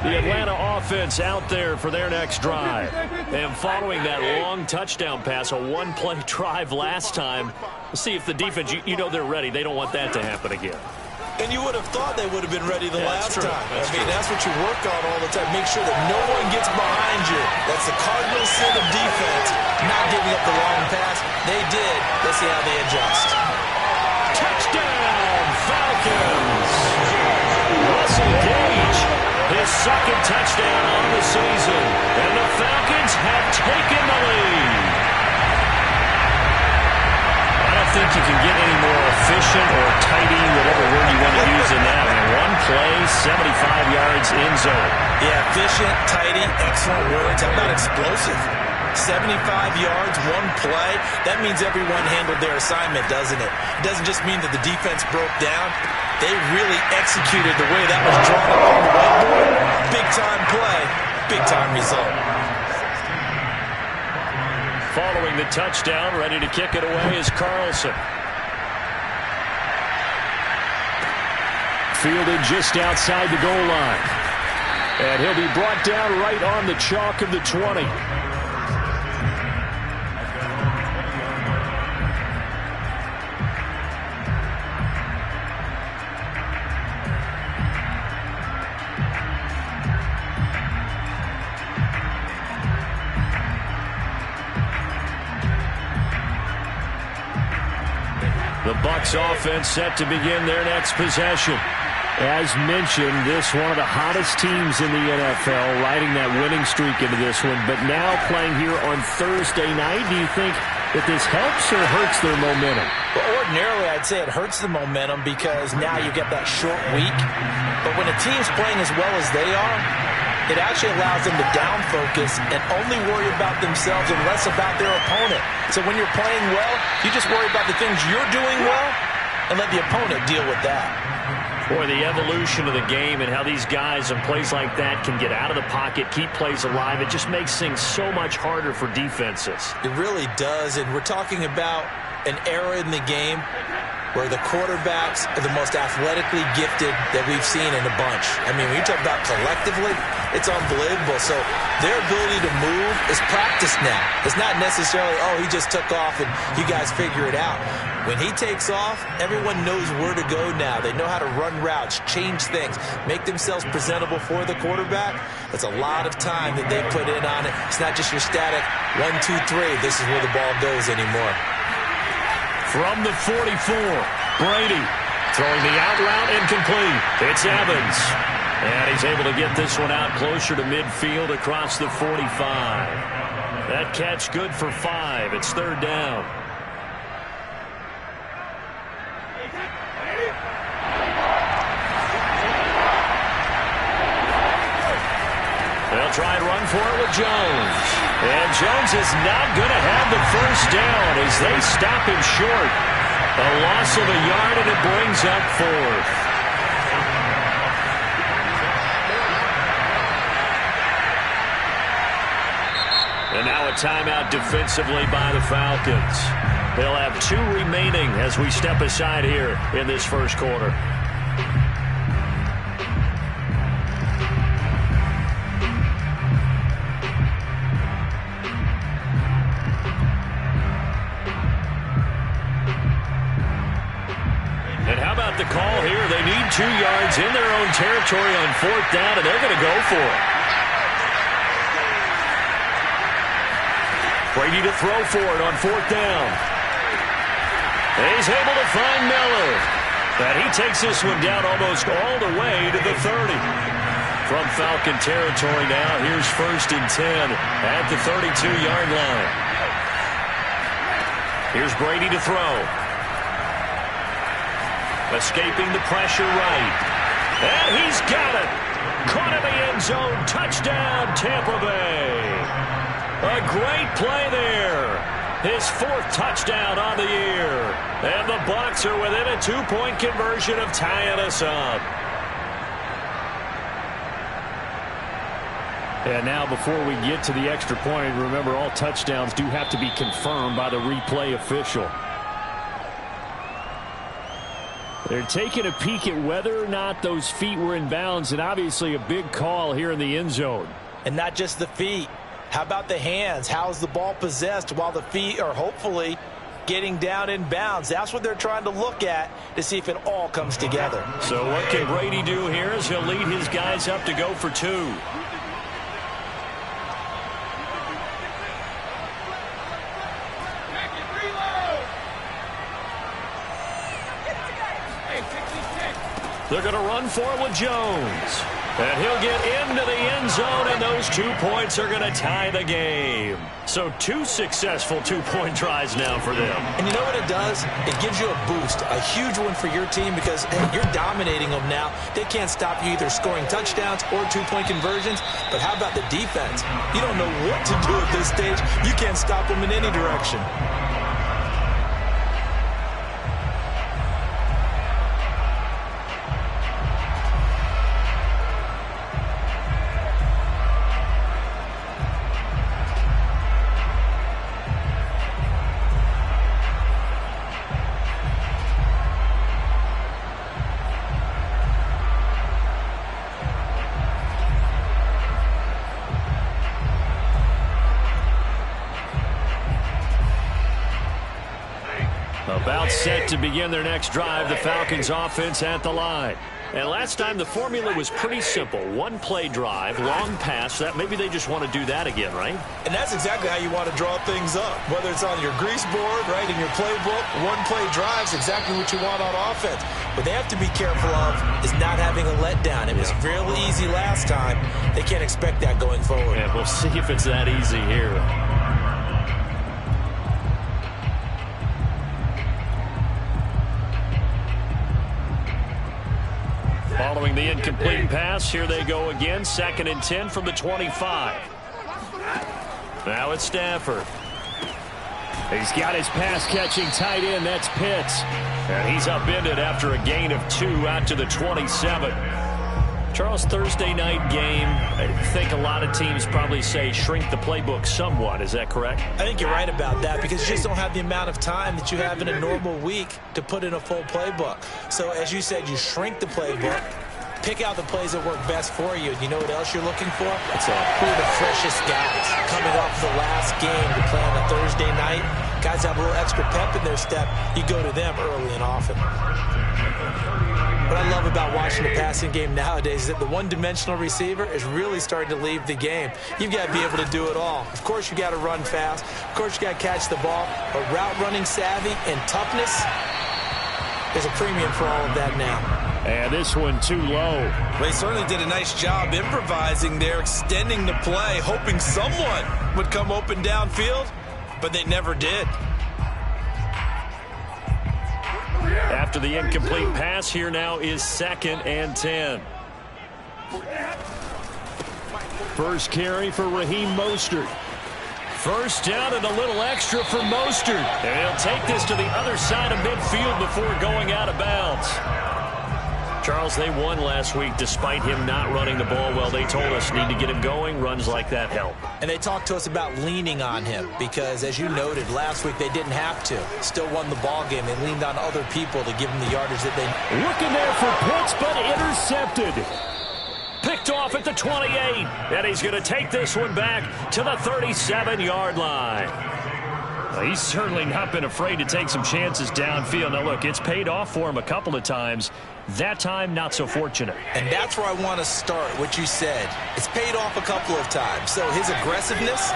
The Atlanta offense out there for their next drive. And following that long touchdown pass, a one-play drive last time, let's see if the defense, you know they're ready. They don't want that to happen again. And you would have thought they would have been ready the last time. That's what you work on all the time. Make sure that no one gets behind you. That's the cardinal sin of defense, not giving up the long pass. They did. Let's see how they adjust. Touchdown, Falcons! Russell Gage, his second touchdown on the season. And the Falcons have taken the lead. I don't think you can get any more efficient or tidy, whatever word you want to use in that. I mean, one play, 75 yards in zone. Yeah, efficient, tidy, excellent words. How about explosive? 75 yards, one play. That means everyone handled their assignment, doesn't it? It doesn't just mean that the defense broke down. They really executed the way that was drawn up on the whiteboard. Big-time play, big-time result. Following the touchdown, ready to kick it away is Carlson. Fielded just outside the goal line. And he'll be brought down right on the chalk of the 20. The Bucs offense set to begin their next possession. As mentioned, this one of the hottest teams in the NFL, riding that winning streak into this one, but now playing here on Thursday night. Do you think that this helps or hurts their momentum? Well, ordinarily, I'd say it hurts the momentum because now you get that short week. But when a team's playing as well as they are, it actually allows them to down focus and only worry about themselves and less about their opponent. So when you're playing well, you just worry about the things you're doing well and let the opponent deal with that. Boy, the evolution of the game and how these guys in plays like that can get out of the pocket, keep plays alive, it just makes things so much harder for defenses. It really does, and we're talking about an era in the game where the quarterbacks are the most athletically gifted that we've seen in a bunch. I mean, when you talk about collectively, it's unbelievable. So their ability to move is practiced now. It's not necessarily, oh, he just took off and you guys figure it out. When he takes off, everyone knows where to go now. They know how to run routes, change things, make themselves presentable for the quarterback. That's a lot of time that they put in on it. It's not just your static 1, 2, 3. This is where the ball goes anymore. From the 44, Brady throwing the out route incomplete. It's Evans. And he's able to get this one out closer to midfield across the 45. That catch good for 5. It's third down. They'll try and run for it with Jones. And Jones is not going to have the first down as they stop him short. A loss of a yard, and it brings up fourth. And now a timeout defensively by the Falcons. They'll have 2 remaining as we step aside here in this first quarter. The call here, they need 2 yards in their own territory on fourth down, and they're going to go for it. Brady to throw for it on fourth down. He's able to find Miller. And he takes this one down almost all the way to the 30. From Falcon territory now, here's 1st and 10 at the 32-yard line. Here's Brady to throw. Escaping the pressure right. And he's got it. Caught in the end zone. Touchdown, Tampa Bay. A great play there. His 4th touchdown on the year. And the Bucs are within a 2-point conversion of tying us up. And now before we get to the extra point, remember all touchdowns do have to be confirmed by the replay official. They're taking a peek at whether or not those feet were in bounds, and obviously a big call here in the end zone. And not just the feet. How about the hands? How's the ball possessed while the feet are hopefully getting down in bounds? That's what they're trying to look at to see if it all comes together. So what can Brady do here as he'll lead his guys up to go for 2? They're going to run for it with Jones. And he'll get into the end zone, and those 2 points are going to tie the game. So 2 successful two-point tries now for them. And you know what it does? It gives you a boost, a huge one for your team because, hey, you're dominating them now. They can't stop you either scoring touchdowns or two-point conversions. But how about the defense? You don't know what to do at this stage. You can't stop them in any direction. About set to begin their next drive, the Falcons offense at the line. And last time the formula was pretty simple. 1-play drive, long pass. That maybe they just want to do that again, right? And that's exactly how you want to draw things up. Whether it's on your grease board, right, in your playbook, 1-play drives exactly what you want on offense. What they have to be careful of is not having a letdown. It was real easy last time. They can't expect that going forward. And we'll see if it's that easy here. Following the incomplete pass, here they go again. 2nd and 10 from the 25. Now it's Stafford. He's got his pass-catching tight end. That's Pitts. And he's upended after a gain of 2 out to the 27. Charles, Thursday night game, I think a lot of teams probably say shrink the playbook somewhat. Is that correct? I think you're right about that because you just don't have the amount of time that you have in a normal week to put in a full playbook. So as you said, you shrink the playbook, pick out the plays that work best for you. You know what else you're looking for? Who are the freshest guys coming off the last game to play on a Thursday night? Guys have a little extra pep in their step. You go to them early and often. What I love about watching the passing game nowadays is that the one-dimensional receiver is really starting to leave the game. You've got to be able to do it all. Of course, you got to run fast. Of course, you got to catch the ball. But route running savvy and toughness, there's a premium for all of that now. And this one too low. Well, he certainly did a nice job improvising there, extending the play, hoping someone would come open downfield, but they never did. After the incomplete pass, here now is 2nd and 10. First carry for Raheem Mostert. First down and a little extra for Mostert. And he'll take this to the other side of midfield before going out of bounds. Charles, they won last week despite him not running the ball well. They told us need to get him going. Runs like that help. And they talked to us about leaning on him because, as you noted, last week they didn't have to. Still won the ball game. They leaned on other people to give them the yardage that they... Looking there for Pitts, but intercepted. Picked off at the 28. And he's going to take this one back to the 37-yard line. Well, he's certainly not been afraid to take some chances downfield. Now, look, it's paid off for him a couple of times. That time, not so fortunate. And that's where I want to start, what you said. It's paid off a couple of times. So his aggressiveness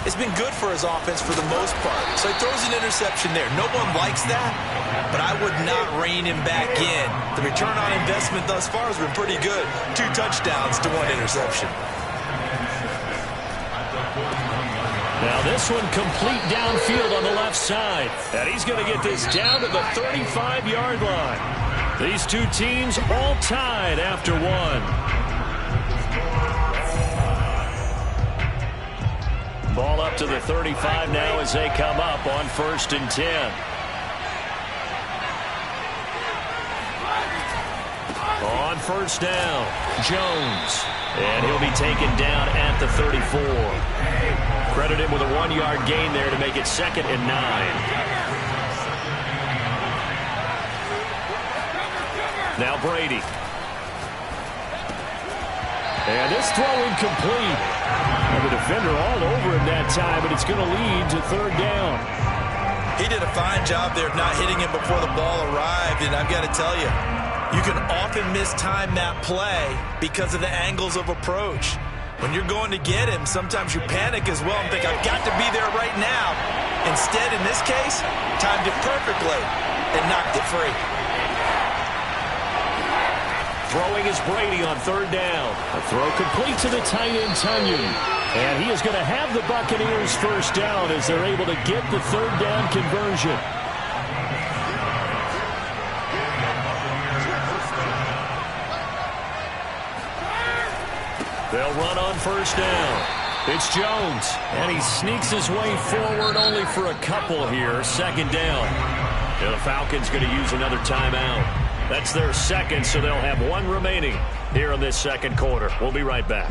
has been good for his offense for the most part. So he throws an interception there. No one likes that, but I would not rein him back in. The return on investment thus far has been pretty good. 2 touchdowns to 1 interception. Now this one complete downfield on the left side. And he's going to get this down to the 35-yard line. These two teams all tied after 1. Ball up to the 35 now as they come up on 1st and 10. On 1st down, Jones. And he'll be taken down at the 34. Credit him with a 1-yard gain there to make it 2nd and 9. Now Brady. And this throw incomplete. And the defender all over him that time, but it's going to lead to third down. He did a fine job there of not hitting him before the ball arrived, and I've got to tell you, you can often mistime that play because of the angles of approach. When you're going to get him, sometimes you panic as well and think, I've got to be there right now. Instead, in this case, timed it perfectly and knocked it free. Throwing is Brady on third down. A throw complete to the tight end, Tunyon. And he is going to have the Buccaneers first down as they're able to get the third down conversion. They'll run on first down. It's Jones, and he sneaks his way forward only for a couple here. Second down. And the Falcons going to use another timeout. That's their second, so they'll have one remaining here in this second quarter. We'll be right back.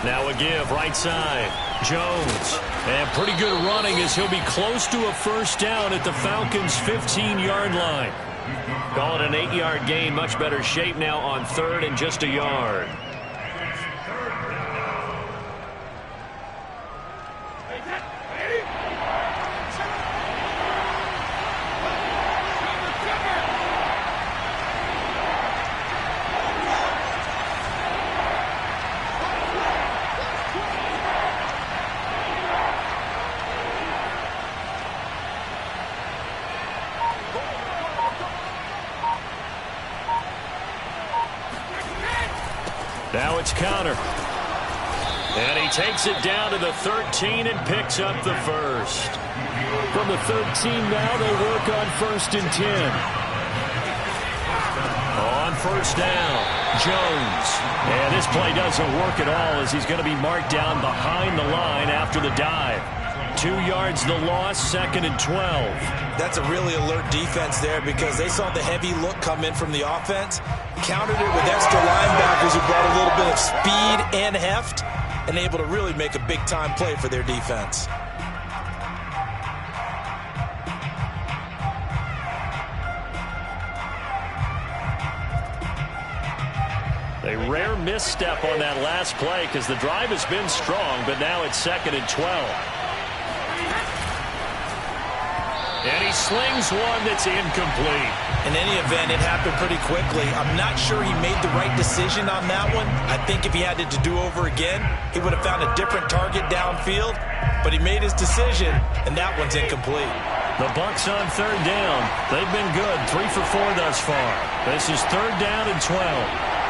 Now a give, right side. Jones. And pretty good running as he'll be close to a first down at the Falcons' 15-yard line. Call it an 8-yard gain. Much better shape now on third and just a yard. Now it's Conner. And he takes it down to the 13 and picks up the first. From the 13 now, they work on first and 10. On first down, Jones. And this play doesn't work at all as he's going to be marked down behind the line after the dive. 2 yards the loss, second and 12. That's a really alert defense there because they saw the heavy look come in from the offense, countered it with extra linebackers who brought a little bit of speed and heft, and able to really make a big-time play for their defense. A rare misstep on that last play because the drive has been strong, but now it's second and 12. And he slings one that's incomplete. In any event, it happened pretty quickly. I'm not sure he made the right decision on that one. I think if he had it to do over again, he would have found a different target downfield. But he made his decision, and that one's incomplete. The Bucs on third down. They've been good, 3 for 4 thus far. This is third down and 12.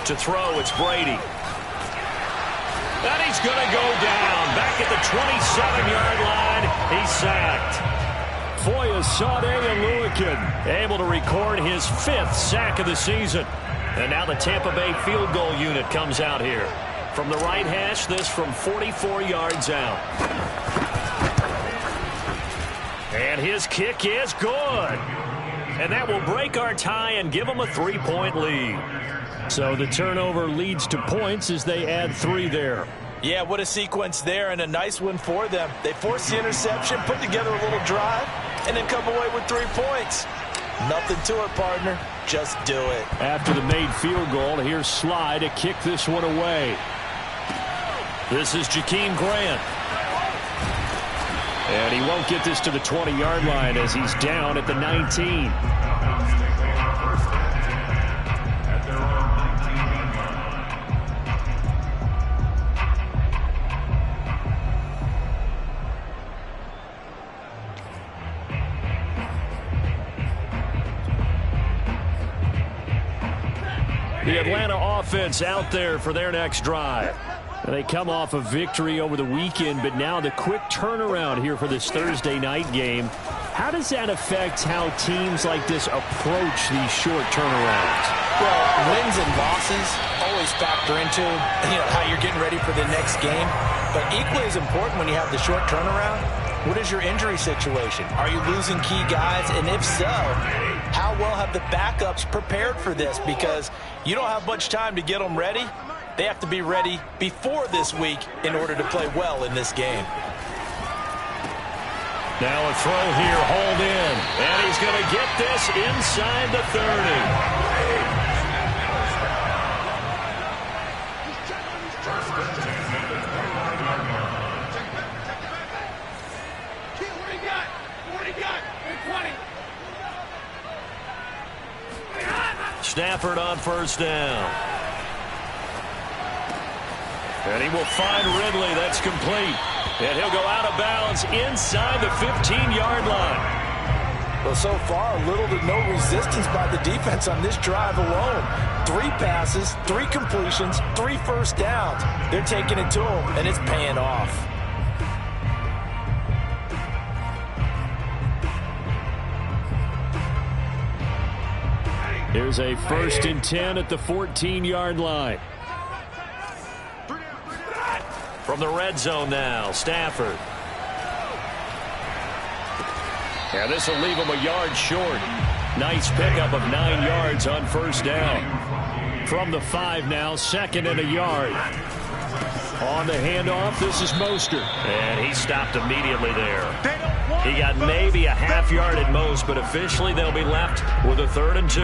To throw, it's Brady. And he's going to go down. Back at the 27-yard line, he's sacked. Foyesade Oluokun able to record his 5th sack of the season. And now the Tampa Bay field goal unit comes out here. From the right hash, this from 44 yards out. And his kick is good. And that will break our tie and give them a 3-point lead. So the turnover leads to points as they add 3 there. Yeah, what a sequence there, and a nice one for them. They force the interception, put together a little drive, and then come away with 3 points. Nothing to it, partner. Just do it. After the made field goal, here's Sly to kick this one away. This is Jakeem Grant. And he won't get this to the 20-yard line as he's down at the 19. The Atlanta offense out there for their next drive. And they come off a victory over the weekend, but now the quick turnaround here for this Thursday night game. How does that affect how teams like this approach these short turnarounds? Well, wins and losses always always factor into how you're getting ready for the next game. But equally as important when you have the short turnaround, what is your injury situation? Are you losing key guys? And if so, how well have the backups prepared for this? Because you don't have much time to get them ready. They have to be ready before this week in order to play well in this game. Now a throw here, hold in. And he's going to get this inside the 30. Stafford on first down. And he will find Ridley. That's complete. And he'll go out of bounds inside the 15-yard line. Well, so far, little to no resistance by the defense on this drive alone. 3 passes, 3 completions, 3 first downs. They're taking it to him, and it's paying off. Here's a 1st and 10 at the 14-yard line. From the red zone now, Stafford. Yeah, this will leave him a yard short. Nice pickup of 9 yards on first down. From the 5 now, 2nd and a yard. On the handoff, this is Mostert. And he stopped immediately there. He got maybe a half yard at most, but officially they'll be left with a 3rd and 2.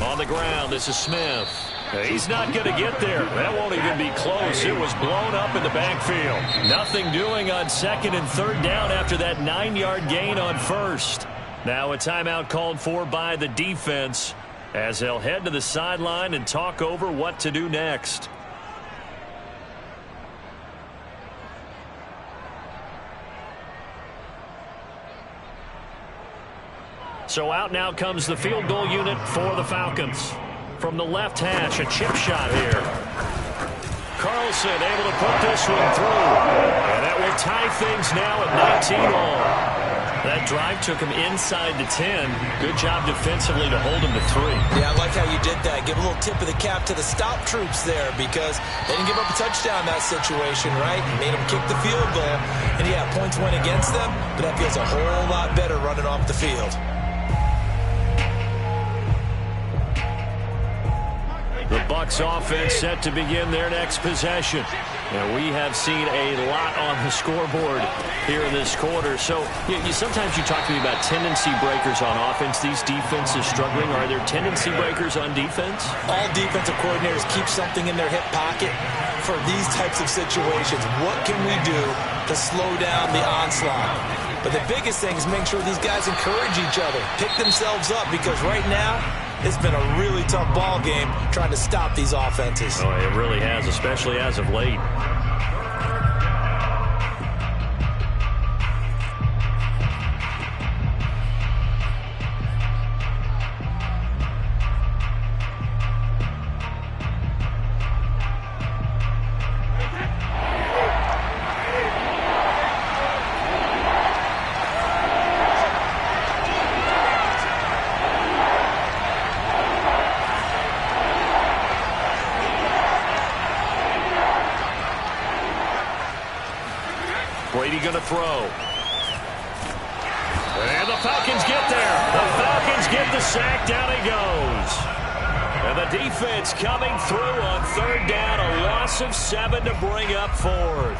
On the ground, this is Smith. He's not going to get there. That won't even be close. It was blown up in the backfield. Nothing doing on 2nd and 3rd down after that 9-yard gain on 1st. Now a timeout called for by the defense as they'll head to the sideline and talk over what to do next. So out now comes the field goal unit for the Falcons. From the left hash, a chip shot here. Carlson able to put this one through. And that will tie things now at 19 all. That drive took him inside the 10. Good job defensively to hold him to 3. Yeah, I like how you did that. Give a little tip of the cap to the stop troops there because they didn't give up a touchdown in that situation, right? Made them kick the field goal. And yeah, points went against them, but that feels a whole lot better running off the field. The Bucs offense set to begin their next possession. And we have seen a lot on the scoreboard here in this quarter. So sometimes you talk to me about tendency breakers on offense. These defenses struggling. Are there tendency breakers on defense? All defensive coordinators keep something in their hip pocket for these types of situations. What can we do to slow down the onslaught? But the biggest thing is make sure these guys encourage each other, pick themselves up, because right now it's been a really tough ball game trying to stop these offenses. Oh, it really has, especially as of late. Brady going to throw. And the Falcons get there. The Falcons get the sack. Down he goes. And the defense coming through on 3rd down. A loss of 7 to bring up 4th.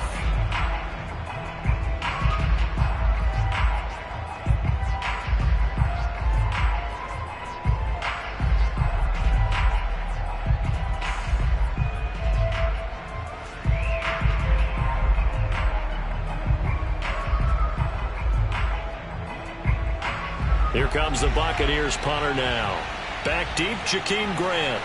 Here comes the Buccaneers punter now. Back deep, Jakeem Grant.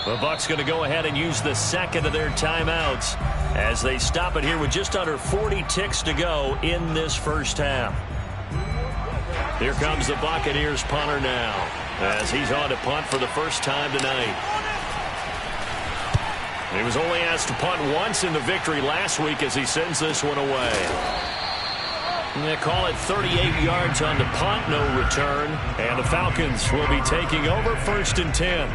The Bucs going to go ahead and use the second of their timeouts as they stop it here with just under 40 ticks to go in this first half. Here comes the Buccaneers punter now as he's on to punt for the first time tonight. He was only asked to punt once in the victory last week as he sends this one away. And they call it 38 yards on the punt, no return. And the Falcons will be taking over 1st and 10.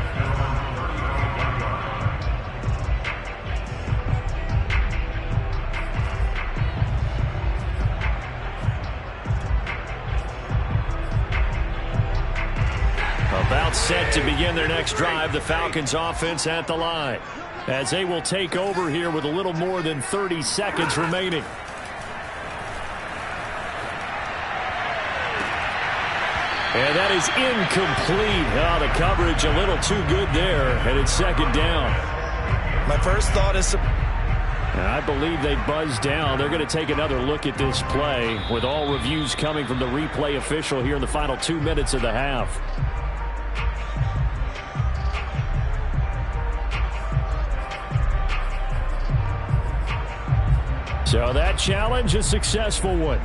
About set to begin their next drive, the Falcons offense at the line, as they will take over here with a little more than 30 seconds remaining. And that is incomplete. Oh, the coverage a little too good there, and it's 2nd down. My first thought is... I believe they buzzed down. They're going to take another look at this play with all reviews coming from the replay official here in the final 2 minutes of the half. So that challenge, a successful one.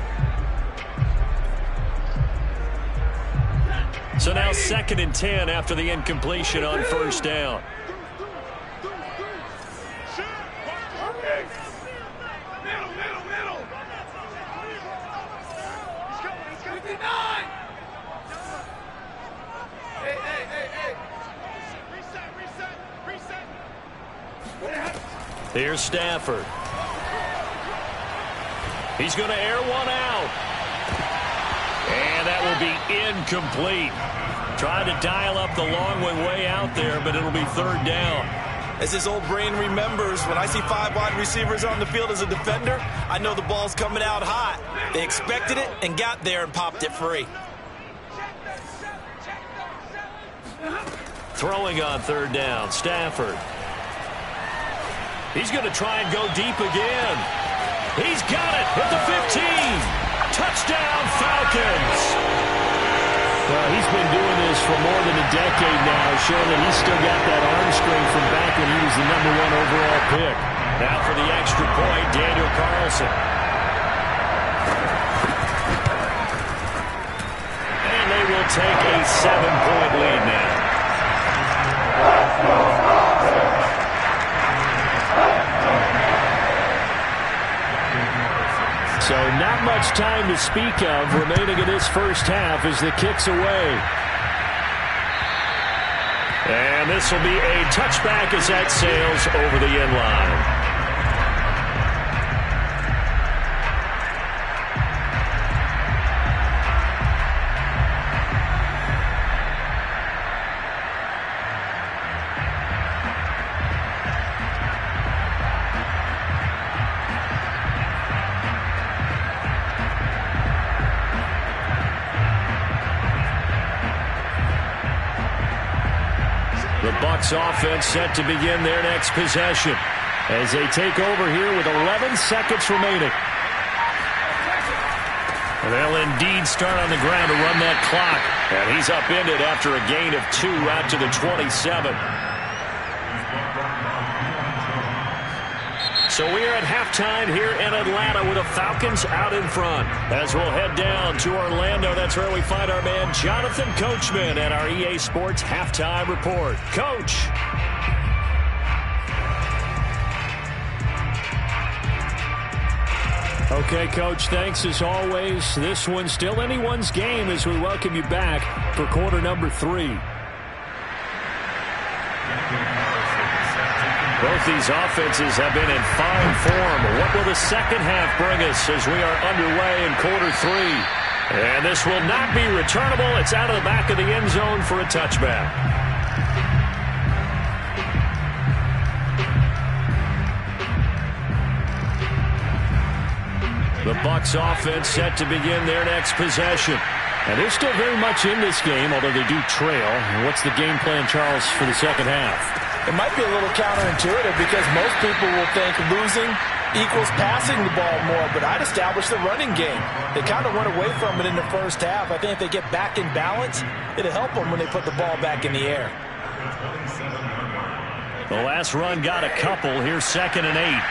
So now 2nd and 10 after the incompletion on 1st down. Here's Stafford. He's going to air one out. And that will be incomplete. Tried to dial up the long way out there, but it'll be 3rd down. As his old brain remembers, when I see 5 wide receivers on the field as a defender, I know the ball's coming out hot. They expected it and got there and popped it free. Throwing on 3rd down, Stafford. He's going to try and go deep again. He's got it at the 15. Touchdown, Falcons. Well, he's been doing this for more than a decade now, showing that he's still got that arm strength from back when he was the #1 overall pick. Now for the extra point, Daniel Carlson. And they will take a 7-point lead now. So not much time to speak of remaining in this first half as the kick's away. And this will be a touchback as that sails over the end line. Bucs offense set to begin their next possession as they take over here with 11 seconds remaining. And they'll indeed start on the ground to run that clock. And he's upended after a gain of 2 out to the 27. So we are at halftime here in Atlanta with the Falcons out in front. As we'll head down to Orlando, that's where we find our man Jonathan Coachman at our EA Sports Halftime Report. Coach. Okay, Coach, thanks as always. This one's still anyone's game as we welcome you back for quarter number 3. Both these offenses have been in fine form. What will the second half bring us as we are underway in quarter 3? And this will not be returnable. It's out of the back of the end zone for a touchback. The Bucs offense set to begin their next possession. And they're still very much in this game, although they do trail. And what's the game plan, Charles, for the second half? It might be a little counterintuitive because most people will think losing equals passing the ball more, but I'd establish the running game. They kind of went away from it in the first half. I think if they get back in balance, it'll help them when they put the ball back in the air. The last run got a couple. Here's 2nd and 8.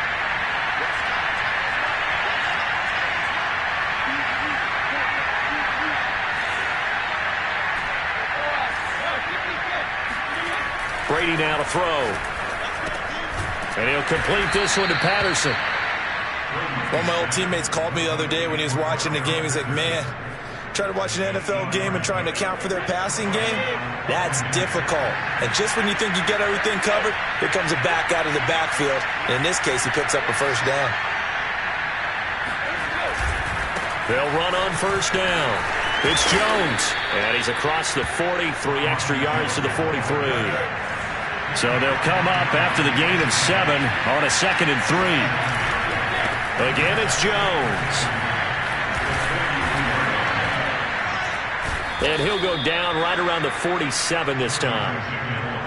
Brady now to throw. And he'll complete this one to Patterson. One of my old teammates called me the other day when he was watching the game. He's like, man, trying to watch an NFL game and trying to account for their passing game, that's difficult. And just when you think you get everything covered, here comes a back out of the backfield. And in this case, he picks up a first down. They'll run on first down. It's Jones. And he's across the 40, 3 extra yards to the 43. So they'll come up after the gain of 7 on a 2nd and 3. Again, it's Jones. And he'll go down right around the 47 this time.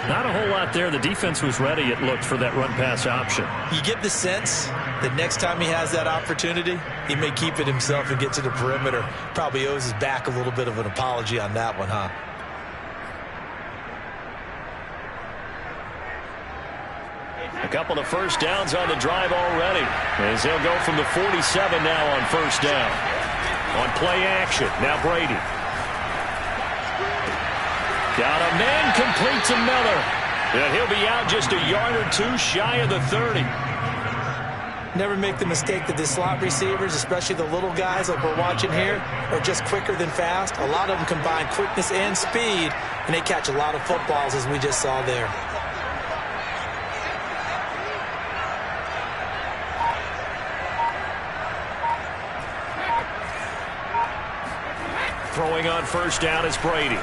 Not a whole lot there. The defense was ready, it looked, for that run-pass option. You get the sense that next time he has that opportunity, he may keep it himself and get to the perimeter. Probably owes his back a little bit of an apology on that one, huh? A couple of first downs on the drive already, as they'll go from the 47 now on first down. On play action, now Brady. Got a man, completes another. And he'll be out just a yard or 2 shy of the 30. Never make the mistake that the slot receivers, especially the little guys like we're watching here, are just quicker than fast. A lot of them combine quickness and speed, and they catch a lot of footballs, as we just saw there. Throwing on first down is Brady.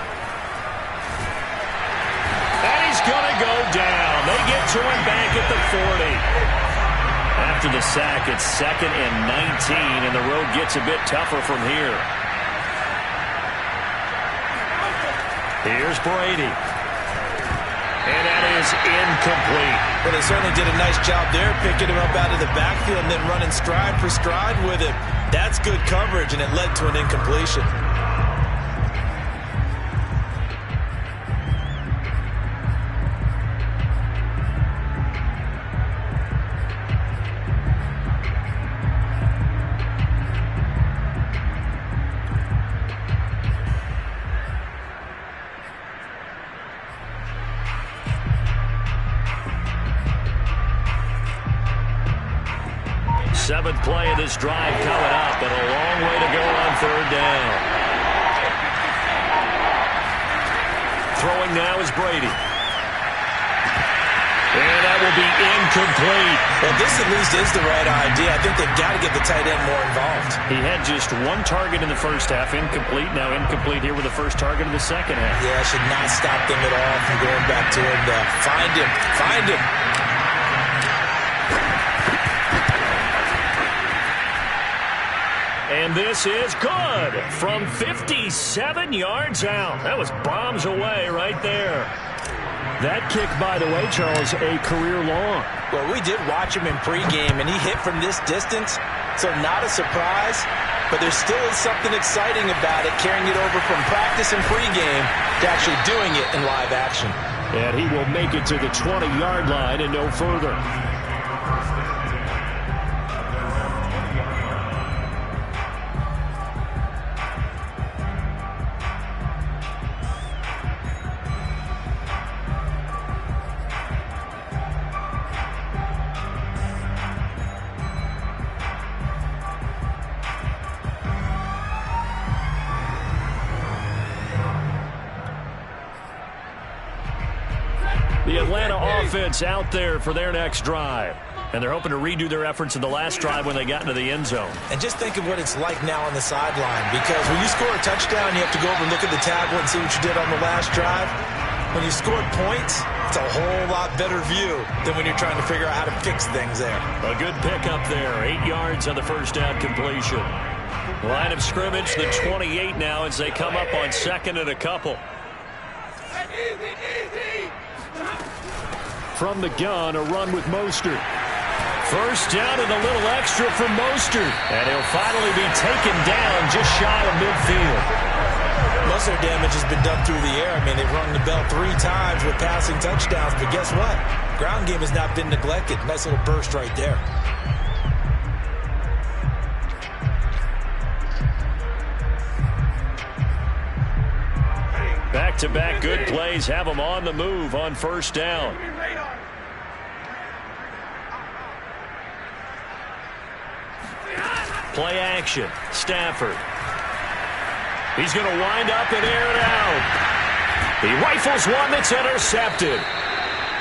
And he's going to go down. They get to him back at the 40. After the sack, it's 2nd and 19, and the road gets a bit tougher from here. Here's Brady. And that is incomplete. Well, they certainly did a nice job there, picking him up out of the backfield and then running stride for stride with him. That's good coverage, and it led to an incompletion. Seventh play of this drive coming up, and a long way to go on third down. Throwing now is Brady. And that will be incomplete. Well, this at least is the right idea. I think they've got to get the tight end more involved. He had just 1 target in the first half, incomplete. Now incomplete here with the first target of the second half. Yeah, should not stop them at all from going back to him. Find him. Find him. And this is good from 57 yards out. That was bombs away right there. That kick, by the way, Charles, a career long. Well, we did watch him in pregame, and he hit from this distance, so not a surprise. But there still is something exciting about it, carrying it over from practice and pregame to actually doing it in live action. And he will make it to the 20-yard line and no further. The Atlanta offense out there for their next drive. And they're hoping to redo their efforts in the last drive when they got into the end zone. And just think of what it's like now on the sideline. Because when you score a touchdown, you have to go over and look at the tablet and see what you did on the last drive. When you scored points, it's a whole lot better view than when you're trying to figure out how to fix things there. A good pickup there. 8 yards on the first down completion. Line of scrimmage, the 28 now as they come up on 2nd and a couple. From the gun, a run with Mostert. First down and a little extra for Mostert. And he'll finally be taken down just shy of midfield. Most of their damage has been done through the air. I mean, they've rung the bell 3 times with passing touchdowns, but guess what? Ground game has not been neglected. Nice little burst right there. Back-to-back good plays have them on the move on first down. Play action. Stafford. He's going to wind up and air it out. He rifles one that's intercepted.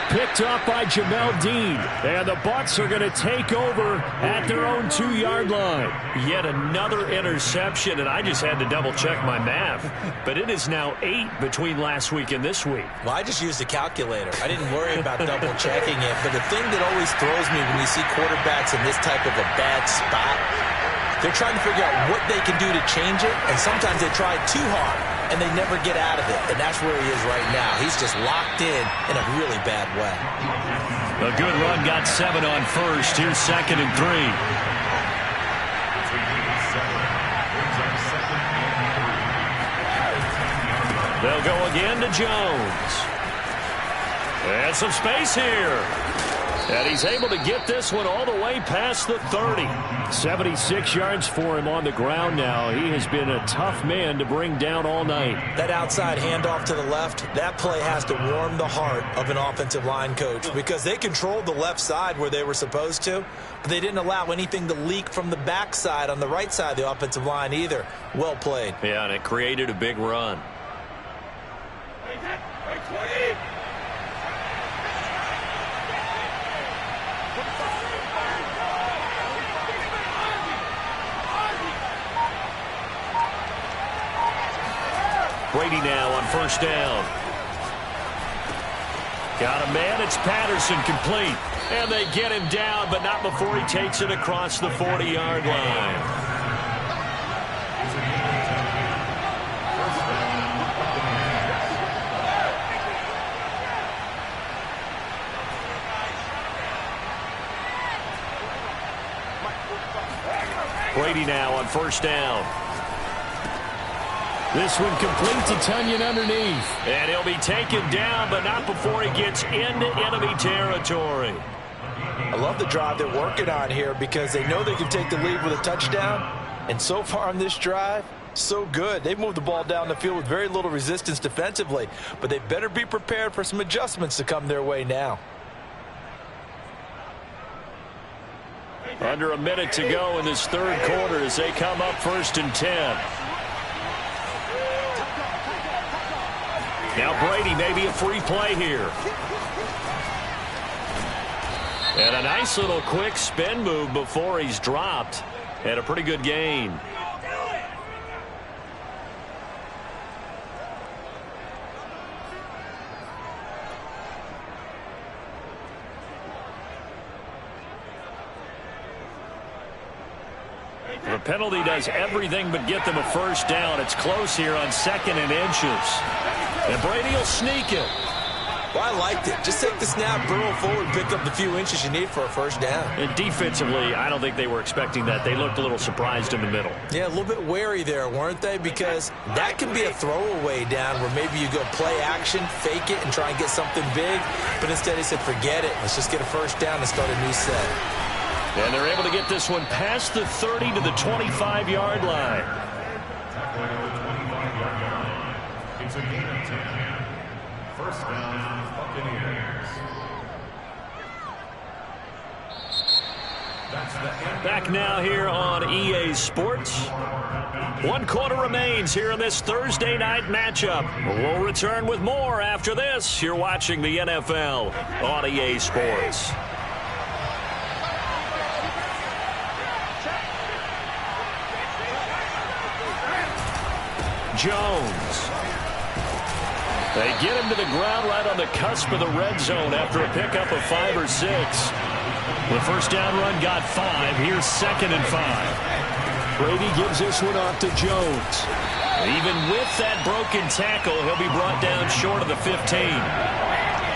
Picked up by Jamel Dean. And the Bucs are going to take over at their own 2-yard line. Yet another interception, and I just had to double-check my math. But it is now 8 between last week and this week. Well, I just used a calculator. I didn't worry about double-checking it. But the thing that always throws me when you see quarterbacks in this type of a bad spot, they're trying to figure out what they can do to change it, and sometimes they try too hard, and they never get out of it. And that's where he is right now. He's just locked in a really bad way. A good run got 7 on first. Here's 2nd and 3. They'll go again to Jones. And some space here. And he's able to get this one all the way past the 30. 76 yards for him on the ground now. He has been a tough man to bring down all night. That outside handoff to the left, that play has to warm the heart of an offensive line coach because they controlled the left side where they were supposed to, but they didn't allow anything to leak from the backside on the right side of the offensive line either. Well played. Yeah, and it created a big run. Brady now on first down. Got a man. It's Patterson complete. And they get him down, but not before he takes it across the 40-yard line. Brady now on first down. This one complete to Tunyon underneath. And he'll be taken down, but not before he gets into enemy territory. I love the drive they're working on here because they know they can take the lead with a touchdown. And so far on this drive, so good. They've moved the ball down the field with very little resistance defensively. But they better be prepared for some adjustments to come their way now. Under a minute to go in this third quarter as they come up 1st and 10. Now Brady, maybe a free play here. And a nice little quick spin move before he's dropped. And a pretty good gain. The penalty does everything but get them a first down. It's close here on 2nd and inches. And Brady will sneak it. Well, I liked it. Just take the snap, burrow forward, pick up the few inches you need for a first down. And defensively, I don't think they were expecting that. They looked a little surprised in the middle. Yeah, a little bit wary there, weren't they? Because that can be a throwaway down where maybe you go play action, fake it, and try and get something big. But instead, he said, forget it. Let's just get a first down and start a new set. And they're able to get this one past the 30 to the 25-yard line. It's a gain of 10. First down, Buccaneers. Back now here on EA Sports. 1 quarter remains here in this Thursday night matchup. We'll return with more after this. You're watching the NFL on EA Sports. Jones. They get him to the ground right on the cusp of the red zone after a pickup of 5 or 6. The first down run got 5. Here's 2nd and 5. Brady gives this one off to Jones. Even with that broken tackle, he'll be brought down short of the 15.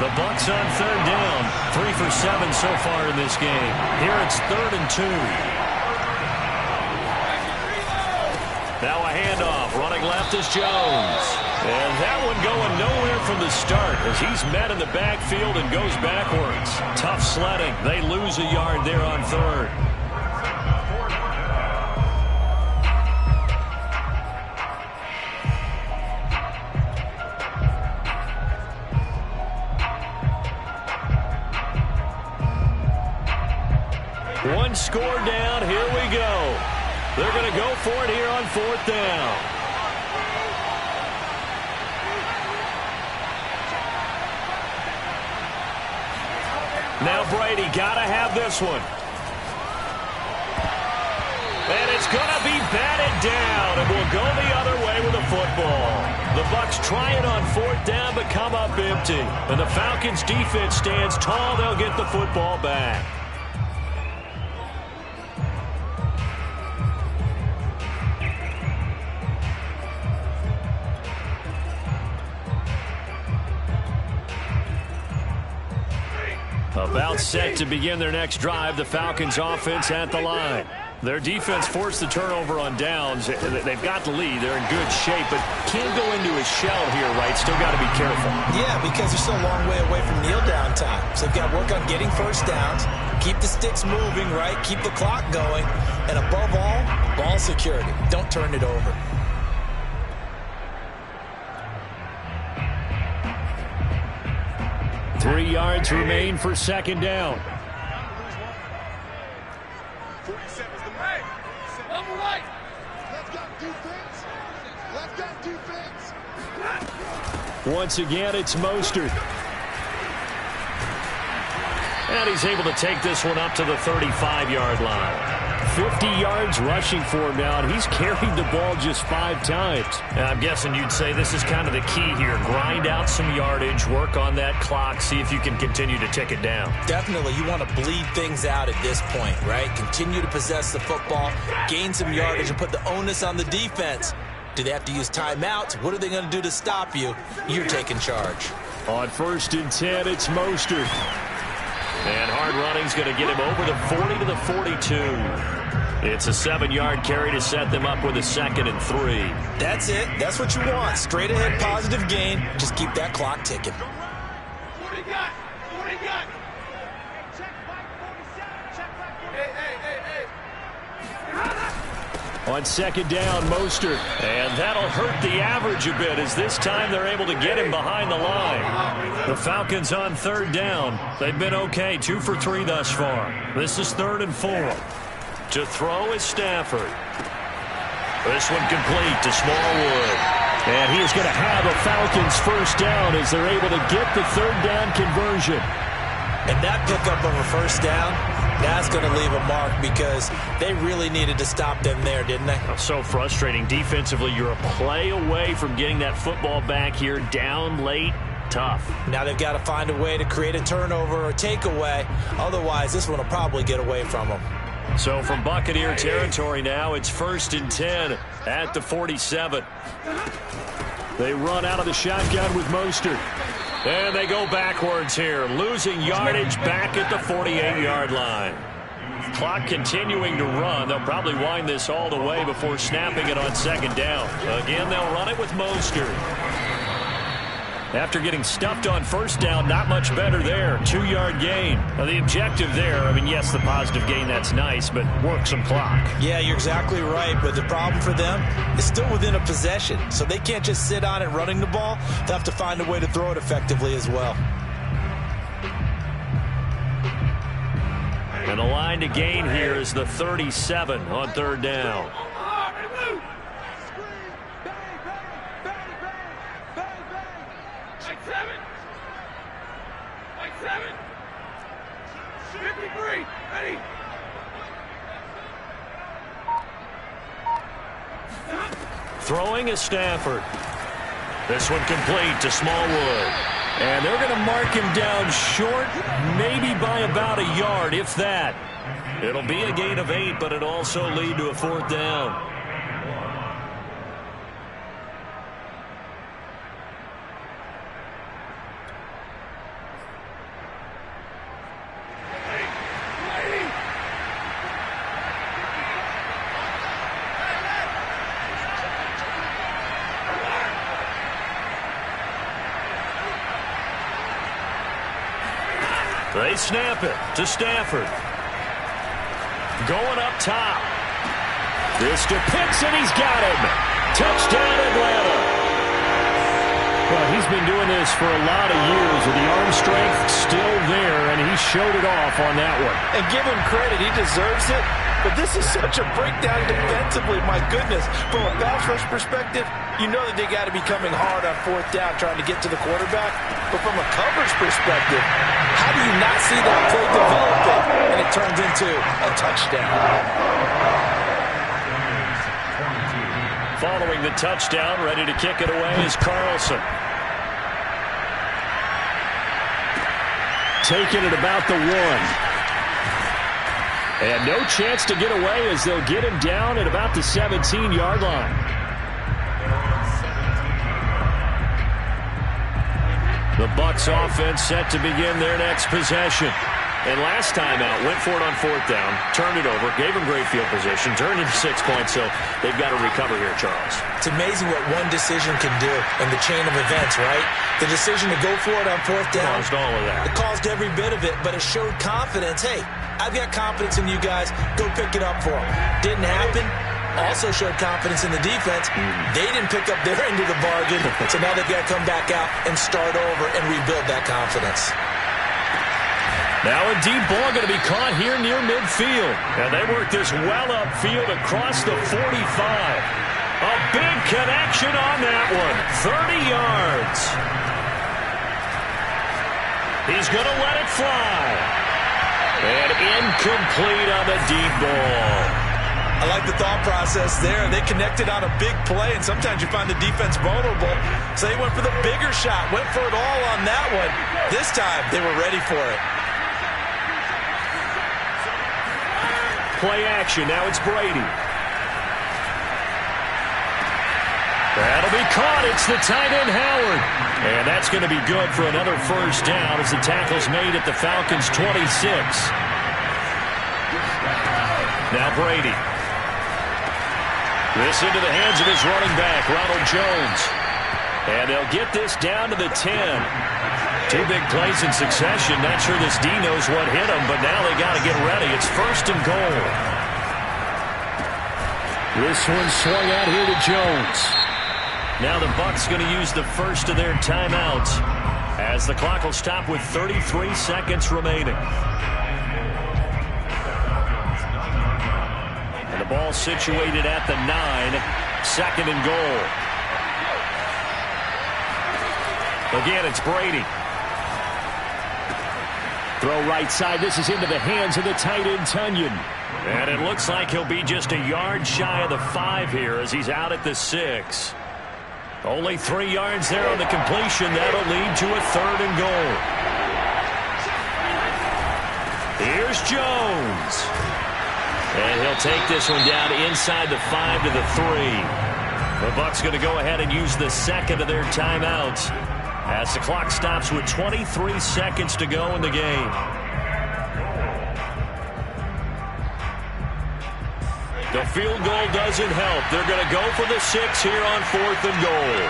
The Bucs on 3rd down. 3 for 7 so far in this game. Here it's 3rd and 2. Now a handoff. Running left is Jones. And that one going nowhere from the start as he's met in the backfield and goes backwards. Tough sledding. They lose a yard there on third. One score down. Here we go. They're going to go for it here on fourth down. Now Brady got to have this one. And it's going to be batted down, and we'll go the other way with the football. The Bucs try it on fourth down, but come up empty. And the Falcons' defense stands tall. They'll get the football back. About set to begin their next drive, the Falcons offense at the line. Their defense forced the turnover on downs. They've got the lead. They're in good shape, but can't go into a shell here, right? Still got to be careful. Yeah, because they're still a long way away from kneel down time. So they've got to work on getting first downs, keep the sticks moving, right? Keep the clock going, and above all, ball security. Don't turn it over. Three yards remain for second down. Once again, it's Mostert. And he's able to take this one up to the 35-yard line. 50 yards rushing for him now, and he's carried the ball just 5 times. And I'm guessing you'd say this is kind of the key here. Grind out some yardage, work on that clock, see if you can continue to tick it down. Definitely. You want to bleed things out at this point, right? Continue to possess the football, gain some yardage, and put the onus on the defense. Do they have to use timeouts? What are they going to do to stop you? You're taking charge. On 1st and 10, it's Mostert. And hard running's going to get him over the 40 to the 42. It's a 7-yard carry to set them up with a 2nd and 3. That's it. That's what you want. Straight ahead positive gain. Just keep that clock ticking. What do you got? What do you got? Check 547. Check 547. On 2nd down, Mostert. And that'll hurt the average a bit as this time they're able to get him behind the line. The Falcons on 3rd down. They've been okay, 2 for 3 thus far. This is 3rd and 4. To throw is Stafford. This one complete to Smallwood. And he is going to have a Falcons first down as they're able to get the 3rd down conversion. And that pickup of a first down, that's going to leave a mark because they really needed to stop them there, didn't they? So frustrating. Defensively, you're a play away from getting that football back here. Down late, tough. Now they've got to find a way to create a turnover or takeaway. Otherwise, this one will probably get away from them. So from Buccaneer territory now, it's 1st and 10 at the 47. They run out of the shotgun with Mostert. And they go backwards here, losing yardage back at the 48-yard line. Clock continuing to run. They'll probably wind this all the way before snapping it on 2nd down. Again, they'll run it with Mostert. After getting stuffed on 1st down, not much better there. 2-yard gain. Now, the objective there, I mean, yes, the positive gain, that's nice, but work some clock. Yeah, you're exactly right, but the problem for them is still within a possession, so they can't just sit on it running the ball. They'll have to find a way to throw it effectively as well. And the line to gain here is the 37 on 3rd down. Throwing is Stafford. This one complete to Smallwood. And they're going to mark him down short, maybe by about a yard, if that. It'll be a gain of 8, but it'll also lead to a 4th down. They snap it to Stafford. Going up top. This to Pitts, and he's got him. Touchdown, Atlanta. Well, he's been doing this for a lot of years with the arm strength still there, and he showed it off on that one. And give him credit, he deserves it. But this is such a breakdown defensively, my goodness. From a pass rush perspective, you know that they got to be coming hard on fourth down trying to get to the quarterback. But from a coverage perspective, how do you not see that play developing and it turns into a touchdown? Following the touchdown, ready to kick it away is Carlson. Taking it about the 1. And no chance to get away as they'll get him down at about the 17-yard line. The Bucs offense set to begin their next possession. And last time out, went for it on fourth down, turned it over, gave him great field position, turned into 6 points, so they've got to recover here, Charles. It's amazing what one decision can do in the chain of events, right? The decision to go for it on fourth down. Caused all of that. It caused every bit of it, but it showed confidence. Hey, I've got confidence in you guys. Go pick it up for them. Didn't happen. Also showed confidence in the defense. They didn't pick up their end of the bargain, so now they've got to come back out and start over and rebuild that confidence. Now a deep ball going to be caught here near midfield. And they work this well upfield across the 45. A big connection on that one. 30 yards. He's going to let it fly. And incomplete on the deep ball. I like the thought process there. They connected on a big play, and sometimes you find the defense vulnerable. So they went for the bigger shot, went for it all on that one. This time, they were ready for it. Play action. Now it's Brady. That'll be caught. It's the tight end, Howard. And that's going to be good for another first down as the tackle's made at the Falcons' 26. Now Brady. This into the hands of his running back, Ronald Jones. And they'll get this down to the 10. 2 big plays in succession. Not sure this D knows what hit him, but now they got to get ready. It's 1st and goal. This one swung out here to Jones. Now the Bucs going to use the first of their timeouts as the clock will stop with 33 seconds remaining. And the ball situated at the 9. 2nd and goal. Again, it's Brady. Throw right side. This is into the hands of the tight end, Tunyon. And it looks like he'll be just a yard shy of the 5 here as he's out at the 6. Only 3 yards there on the completion. That'll lead to a 3rd and goal. Here's Jones. And he'll take this one down inside the 5 to the 3. The Bucs going to go ahead and use the 2nd of their timeouts as the clock stops with 23 seconds to go in the game. The field goal doesn't help. They're going to go for the 6 here on 4th and goal.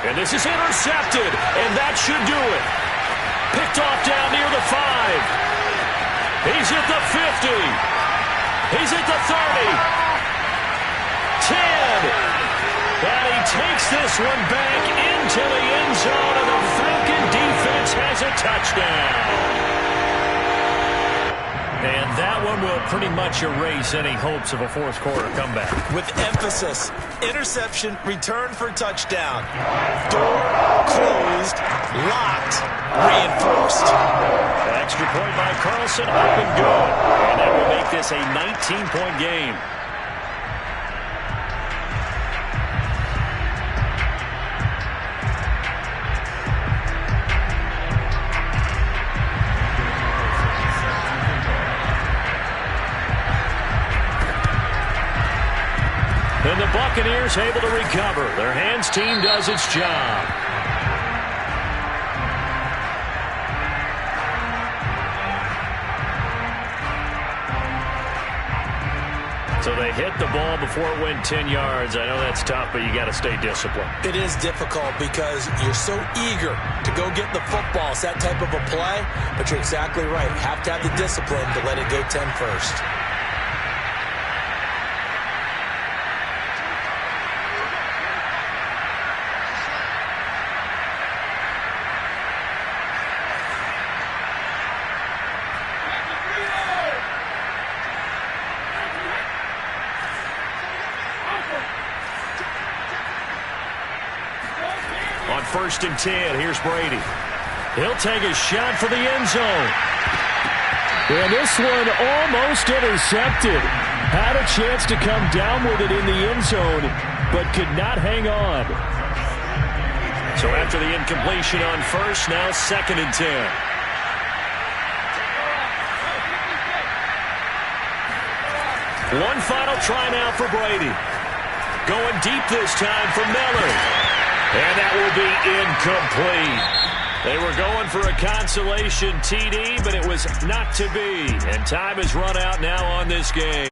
And this is intercepted, and that should do it. Picked off down near the 5. He's at the 50. He's at the 30. 10. And he takes this one back into the end zone, and the Falcon defense has a touchdown. And that one will pretty much erase any hopes of a fourth quarter comeback. With emphasis, interception, return for touchdown. Door closed, locked, reinforced. An extra point by Carlson, up and good. And that will make this a 19-point game. And the Buccaneers able to recover. Their hands team does its job. So they hit the ball before it went 10 yards. I know that's tough, but you got to stay disciplined. It is difficult because you're so eager to go get the football. It's that type of a play, but you're exactly right. You have to have the discipline to let it go 10 first. On 1st and 10, here's Brady. He'll take a shot for the end zone. And this one almost intercepted. Had a chance to come down with it in the end zone, but could not hang on. So after the incompletion on 1st, now 2nd and 10. One final try now for Brady. Going deep this time for Miller. And that will be incomplete. They were going for a consolation TD, but it was not to be. And time has run out now on this game.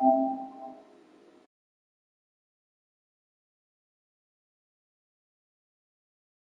you.